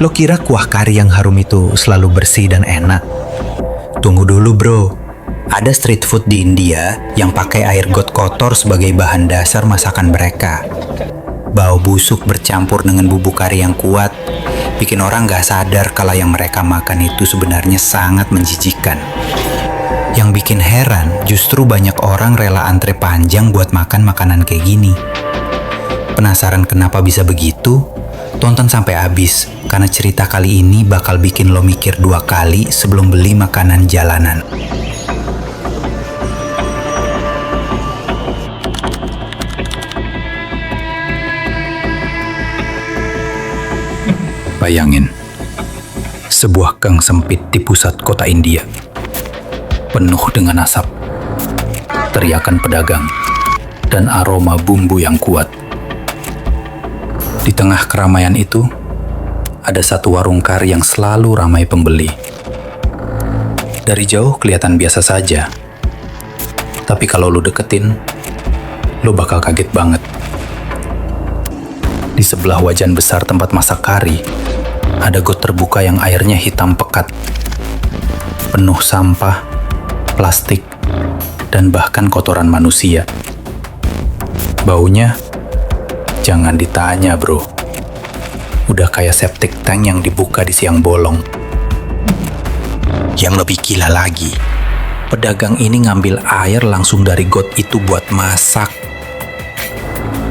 Lo kira kuah kari yang harum itu selalu bersih dan enak? Tunggu dulu bro. Ada street food di India yang pakai air got kotor sebagai bahan dasar masakan mereka. Bau busuk bercampur dengan bubuk kari yang kuat, bikin orang gak sadar kalau yang mereka makan itu sebenarnya sangat menjijikan. Yang bikin heran, justru banyak orang rela antre panjang buat makan makanan kayak gini. Penasaran kenapa bisa begitu? Tonton sampai habis, karena cerita kali ini bakal bikin lo mikir 2 kali sebelum beli makanan jalanan. Bayangin, sebuah gang sempit di pusat kota India, penuh dengan asap, teriakan pedagang, dan aroma bumbu yang kuat. Di tengah keramaian itu, ada satu warung kari yang selalu ramai pembeli. Dari jauh kelihatan biasa saja, tapi kalau lo deketin, lo bakal kaget banget. Di sebelah wajan besar tempat masak kari, ada got terbuka yang airnya hitam pekat, penuh sampah, plastik, dan bahkan kotoran manusia. Baunya, jangan ditanya bro, udah kayak septic tank yang dibuka di siang bolong. Yang lebih gila lagi, pedagang ini ngambil air langsung dari got itu buat masak.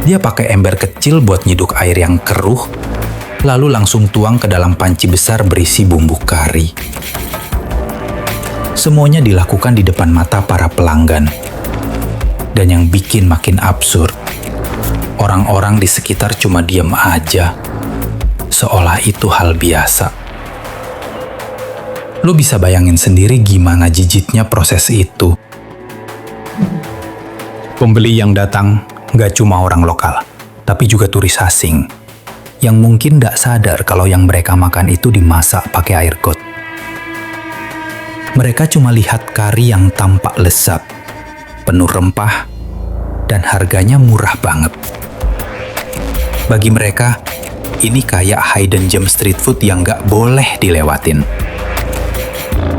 Dia pakai ember kecil buat nyiduk air yang keruh, lalu langsung tuang ke dalam panci besar berisi bumbu kari. Semuanya dilakukan di depan mata para pelanggan. Dan yang bikin makin absurd, orang-orang di sekitar cuma diam aja, seolah itu hal biasa. Lo bisa bayangin sendiri gimana jijiknya proses itu. Pembeli yang datang gak cuma orang lokal, tapi juga turis asing, yang mungkin gak sadar kalau yang mereka makan itu dimasak pakai air got. Mereka cuma lihat kari yang tampak lezat, penuh rempah, dan harganya murah banget. Bagi mereka, ini kayak hidden gem street food yang gak boleh dilewatin.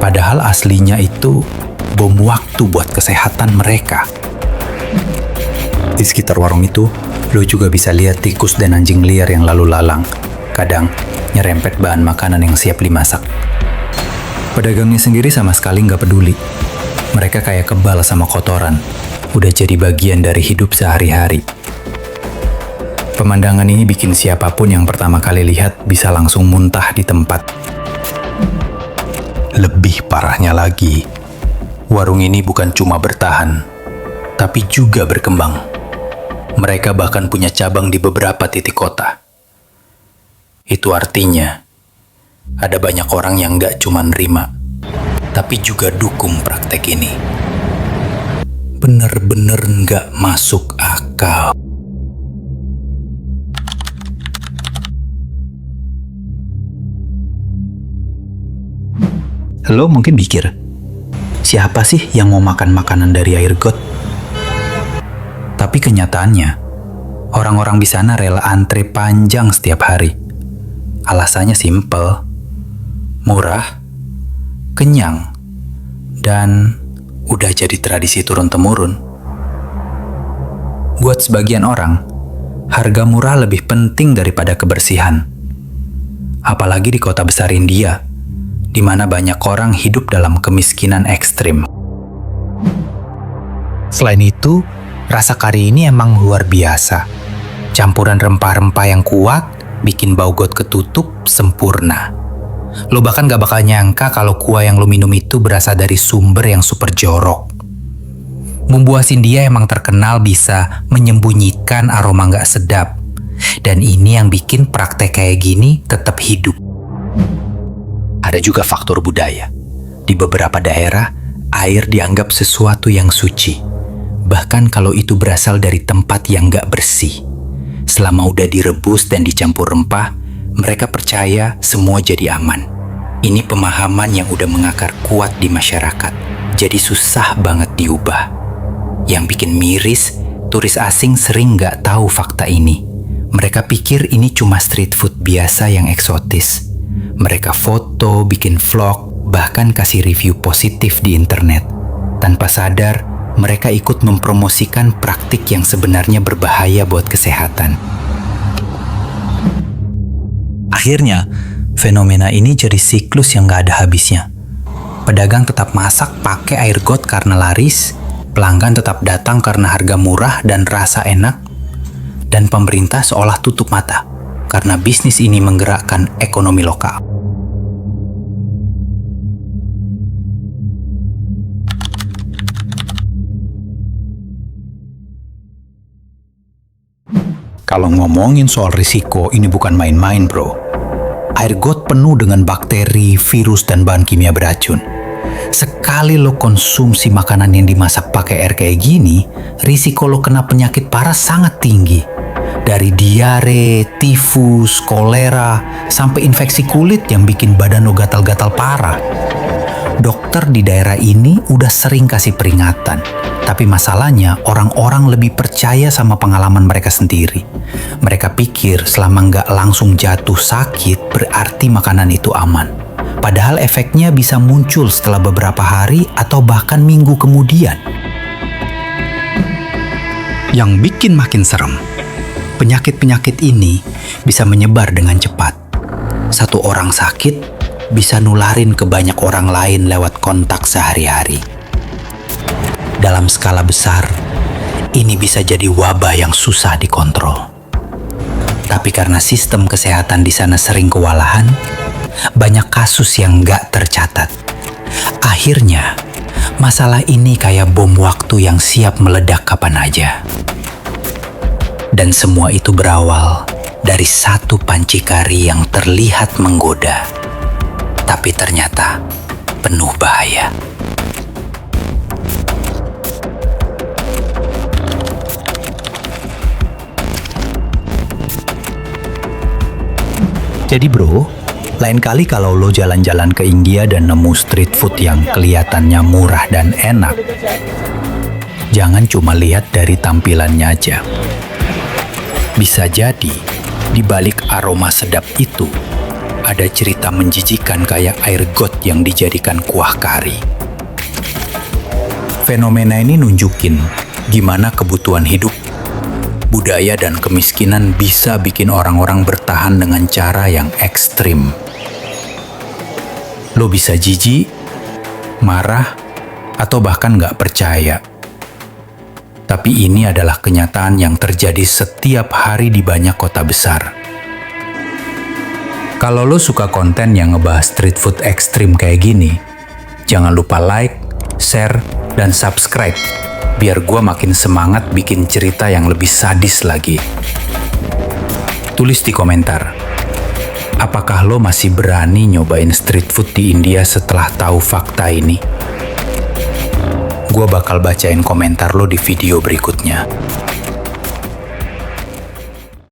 Padahal aslinya itu bom waktu buat kesehatan mereka. Di sekitar warung itu, lo juga bisa lihat tikus dan anjing liar yang lalu lalang, kadang nyerempet bahan makanan yang siap dimasak. Pedagangnya sendiri sama sekali nggak peduli. Mereka kayak kebal sama kotoran, udah jadi bagian dari hidup sehari-hari. Pemandangan ini bikin siapapun yang pertama kali lihat bisa langsung muntah di tempat. Lebih parahnya lagi, warung ini bukan cuma bertahan, tapi juga berkembang. Mereka bahkan punya cabang di beberapa titik kota. Itu artinya, ada banyak orang yang gak cuma nerima, tapi juga dukung praktek ini. Bener-bener gak masuk akal. Lo mungkin mikir, siapa sih yang mau makan makanan dari air got? Tapi kenyataannya, orang-orang di sana rela antre panjang setiap hari. Alasannya simpel, murah, kenyang, dan udah jadi tradisi turun-temurun. Buat sebagian orang, harga murah lebih penting daripada kebersihan. Apalagi di kota besar India, di mana banyak orang hidup dalam kemiskinan ekstrim. Selain itu, rasa kari ini emang luar biasa. Campuran rempah-rempah yang kuat bikin bau got ketutup sempurna. Lo bahkan gak bakal nyangka kalau kuah yang lo minum itu berasal dari sumber yang super jorok. Bumbu asin dia emang terkenal bisa menyembunyikan aroma gak sedap. Dan ini yang bikin praktek kayak gini tetap hidup. Ada juga faktor budaya. Di beberapa daerah, air dianggap sesuatu yang suci. Bahkan kalau itu berasal dari tempat yang gak bersih. Selama udah direbus dan dicampur rempah, mereka percaya semua jadi aman. Ini pemahaman yang udah mengakar kuat di masyarakat. Jadi susah banget diubah. Yang bikin miris, turis asing sering gak tahu fakta ini. Mereka pikir ini cuma street food biasa yang eksotis. Mereka foto, bikin vlog, bahkan kasih review positif di internet. Tanpa sadar, mereka ikut mempromosikan praktik yang sebenarnya berbahaya buat kesehatan. Akhirnya, fenomena ini jadi siklus yang gak ada habisnya. Pedagang tetap masak pakai air got karena laris, pelanggan tetap datang karena harga murah dan rasa enak, dan pemerintah seolah tutup mata karena bisnis ini menggerakkan ekonomi lokal. Kalau ngomongin soal risiko, ini bukan main-main, bro. Air got penuh dengan bakteri, virus, dan bahan kimia beracun. Sekali lo konsumsi makanan yang dimasak pakai air kayak gini, risiko lo kena penyakit parah sangat tinggi. Dari diare, tifus, kolera, sampai infeksi kulit yang bikin badan lo gatal-gatal parah. Dokter di daerah ini udah sering kasih peringatan. Tapi masalahnya orang-orang lebih percaya sama pengalaman mereka sendiri. Mereka pikir selama nggak langsung jatuh sakit berarti makanan itu aman. Padahal efeknya bisa muncul setelah beberapa hari atau bahkan minggu kemudian. Yang bikin makin serem, penyakit-penyakit ini bisa menyebar dengan cepat. Satu orang sakit bisa nularin ke banyak orang lain lewat kontak sehari-hari. Dalam skala besar, ini bisa jadi wabah yang susah dikontrol. Tapi karena sistem kesehatan di sana sering kewalahan, banyak kasus yang nggak tercatat. Akhirnya, masalah ini kayak bom waktu yang siap meledak kapan aja. Dan semua itu berawal dari satu panci kari yang terlihat menggoda, tapi ternyata penuh bahaya. Jadi bro, lain kali kalau lo jalan-jalan ke India dan nemu street food yang kelihatannya murah dan enak, jangan cuma lihat dari tampilannya aja. Bisa jadi, di balik aroma sedap itu, ada cerita menjijikan kayak air got yang dijadikan kuah kari. Fenomena ini nunjukin gimana kebutuhan hidup, budaya, dan kemiskinan bisa bikin orang-orang bertahan dengan cara yang ekstrim. Lo bisa jijik, marah, atau bahkan nggak percaya. Tapi ini adalah kenyataan yang terjadi setiap hari di banyak kota besar. Kalau lo suka konten yang ngebahas street food ekstrim kayak gini, jangan lupa like, share, dan subscribe. Biar gue makin semangat bikin cerita yang lebih sadis lagi. Tulis di komentar, apakah lo masih berani nyobain street food di India setelah tahu fakta ini? Gue bakal bacain komentar lo di video berikutnya.